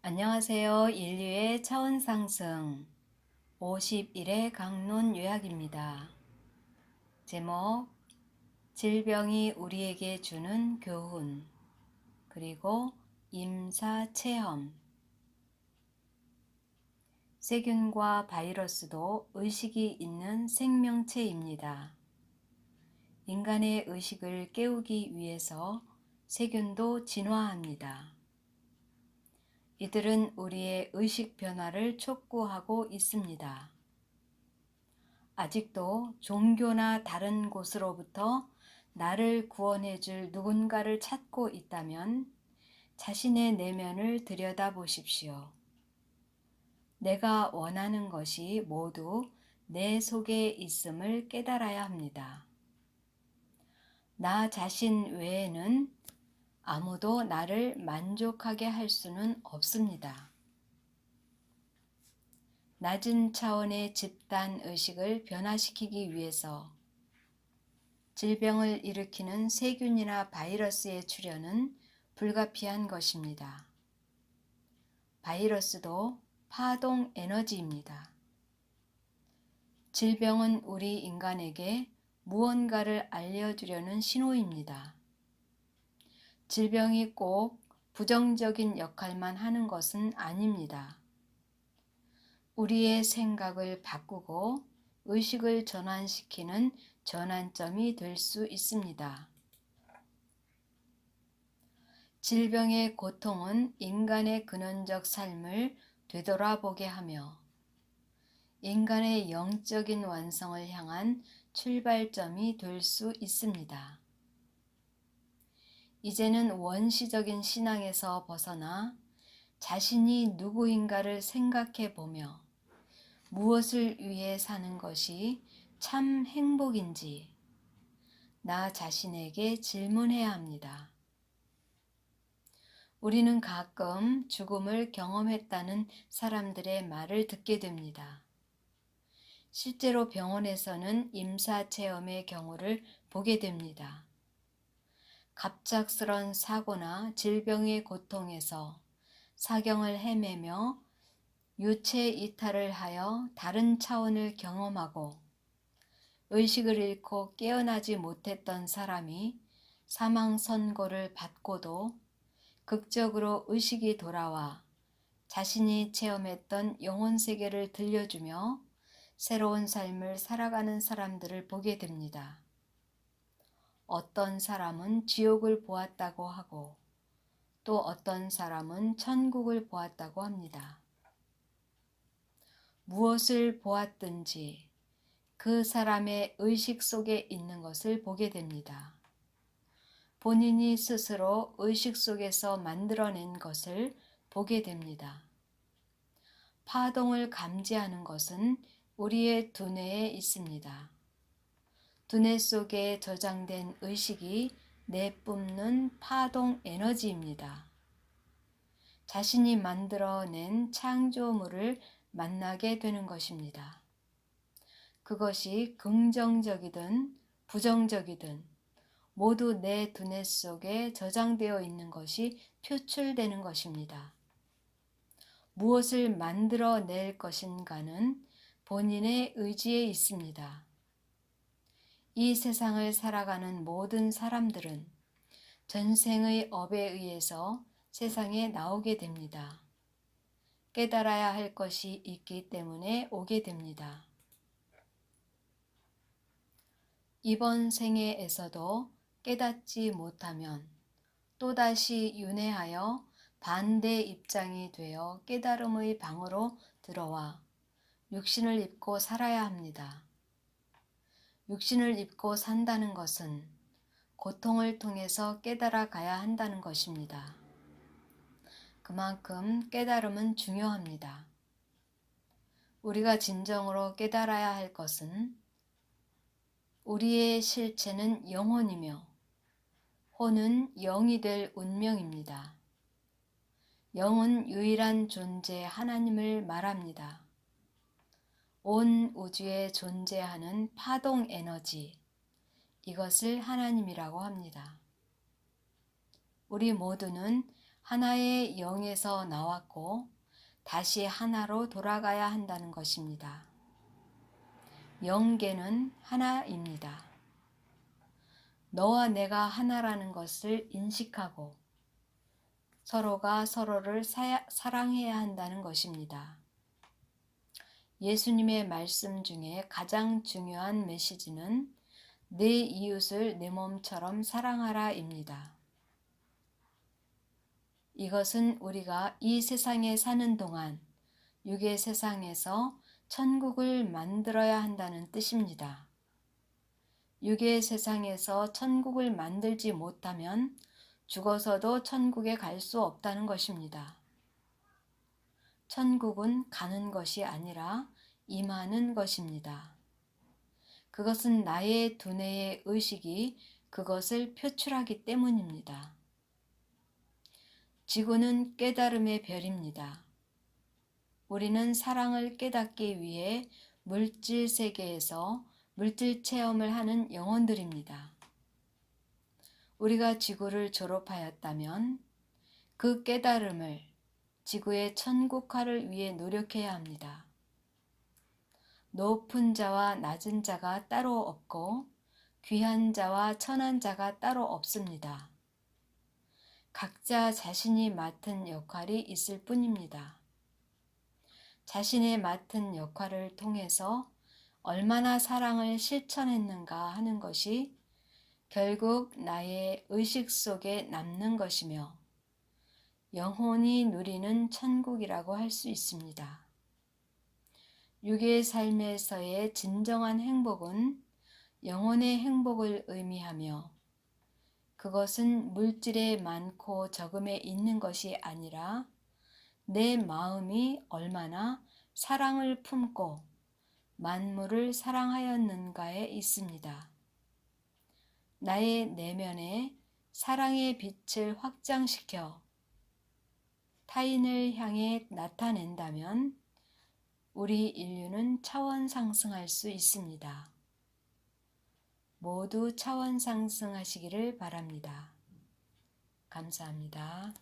안녕하세요. 인류의 차원 상승 51회 강론 요약입니다. 제목 질병이 우리에게 주는 교훈 그리고 임사 체험. 세균과 바이러스도 의식이 있는 생명체입니다. 인간의 의식을 깨우기 위해서 세균도 진화합니다. 이들은 우리의 의식 변화를 촉구하고 있습니다. 아직도 종교나 다른 곳으로부터 나를 구원해 줄 누군가를 찾고 있다면 자신의 내면을 들여다보십시오. 내가 원하는 것이 모두 내 속에 있음을 깨달아야 합니다. 나 자신 외에는 아무도 나를 만족하게 할 수는 없습니다. 낮은 차원의 집단 의식을 변화시키기 위해서 질병을 일으키는 세균이나 바이러스의 출현은 불가피한 것입니다. 바이러스도 파동 에너지입니다. 질병은 우리 인간에게 무언가를 알려주려는 신호입니다. 질병이 꼭 부정적인 역할만 하는 것은 아닙니다. 우리의 생각을 바꾸고 의식을 전환시키는 전환점이 될 수 있습니다. 질병의 고통은 인간의 근원적 삶을 되돌아보게 하며 인간의 영적인 완성을 향한 출발점이 될 수 있습니다. 이제는 원시적인 신앙에서 벗어나 자신이 누구인가를 생각해 보며 무엇을 위해 사는 것이 참 행복인지 나 자신에게 질문해야 합니다. 우리는 가끔 죽음을 경험했다는 사람들의 말을 듣게 됩니다. 실제로 병원에서는 임사체험의 경우를 보게 됩니다. 갑작스런 사고나 질병의 고통에서 사경을 헤매며 유체 이탈을 하여 다른 차원을 경험하고 의식을 잃고 깨어나지 못했던 사람이 사망 선고를 받고도 극적으로 의식이 돌아와 자신이 체험했던 영혼 세계를 들려주며 새로운 삶을 살아가는 사람들을 보게 됩니다. 어떤 사람은 지옥을 보았다고 하고 또 어떤 사람은 천국을 보았다고 합니다. 무엇을 보았든지 그 사람의 의식 속에 있는 것을 보게 됩니다. 본인이 스스로 의식 속에서 만들어낸 것을 보게 됩니다. 파동을 감지하는 것은 우리의 두뇌에 있습니다. 두뇌 속에 저장된 의식이 내뿜는 파동 에너지입니다. 자신이 만들어낸 창조물을 만나게 되는 것입니다. 그것이 긍정적이든 부정적이든 모두 내 두뇌 속에 저장되어 있는 것이 표출되는 것입니다. 무엇을 만들어낼 것인가는 본인의 의지에 있습니다. 이 세상을 살아가는 모든 사람들은 전생의 업에 의해서 세상에 나오게 됩니다. 깨달아야 할 것이 있기 때문에 오게 됩니다. 이번 생애에서도 깨닫지 못하면 또다시 윤회하여 반대 입장이 되어 깨달음의 방으로 들어와 육신을 입고 살아야 합니다. 육신을 입고 산다는 것은 고통을 통해서 깨달아 가야 한다는 것입니다. 그만큼 깨달음은 중요합니다. 우리가 진정으로 깨달아야 할 것은 우리의 실체는 영혼이며 혼은 영이 될 운명입니다. 영은 유일한 존재 하나님을 말합니다. 온 우주에 존재하는 파동 에너지, 이것을 하나님이라고 합니다. 우리 모두는 하나의 영에서 나왔고 다시 하나로 돌아가야 한다는 것입니다. 영계는 하나입니다. 너와 내가 하나라는 것을 인식하고 서로가 서로를 사랑해야 한다는 것입니다. 예수님의 말씀 중에 가장 중요한 메시지는 내 이웃을 내 몸처럼 사랑하라입니다. 이것은 우리가 이 세상에 사는 동안 육의 세상에서 천국을 만들어야 한다는 뜻입니다. 육의 세상에서 천국을 만들지 못하면 죽어서도 천국에 갈 수 없다는 것입니다. 천국은 가는 것이 아니라 임하는 것입니다. 그것은 나의 두뇌의 의식이 그것을 표출하기 때문입니다. 지구는 깨달음의 별입니다. 우리는 사랑을 깨닫기 위해 물질 세계에서 물질 체험을 하는 영혼들입니다. 우리가 지구를 졸업하였다면 그 깨달음을 지구의 천국화를 위해 노력해야 합니다. 높은 자와 낮은 자가 따로 없고 귀한 자와 천한 자가 따로 없습니다. 각자 자신이 맡은 역할이 있을 뿐입니다. 자신의 맡은 역할을 통해서 얼마나 사랑을 실천했는가 하는 것이 결국 나의 의식 속에 남는 것이며 영혼이 누리는 천국이라고 할 수 있습니다. 육의 삶에서의 진정한 행복은 영혼의 행복을 의미하며 그것은 물질에 많고 적음에 있는 것이 아니라 내 마음이 얼마나 사랑을 품고 만물을 사랑하였는가에 있습니다. 나의 내면에 사랑의 빛을 확장시켜 타인을 향해 나타낸다면 우리 인류는 차원 상승할 수 있습니다. 모두 차원 상승하시기를 바랍니다. 감사합니다.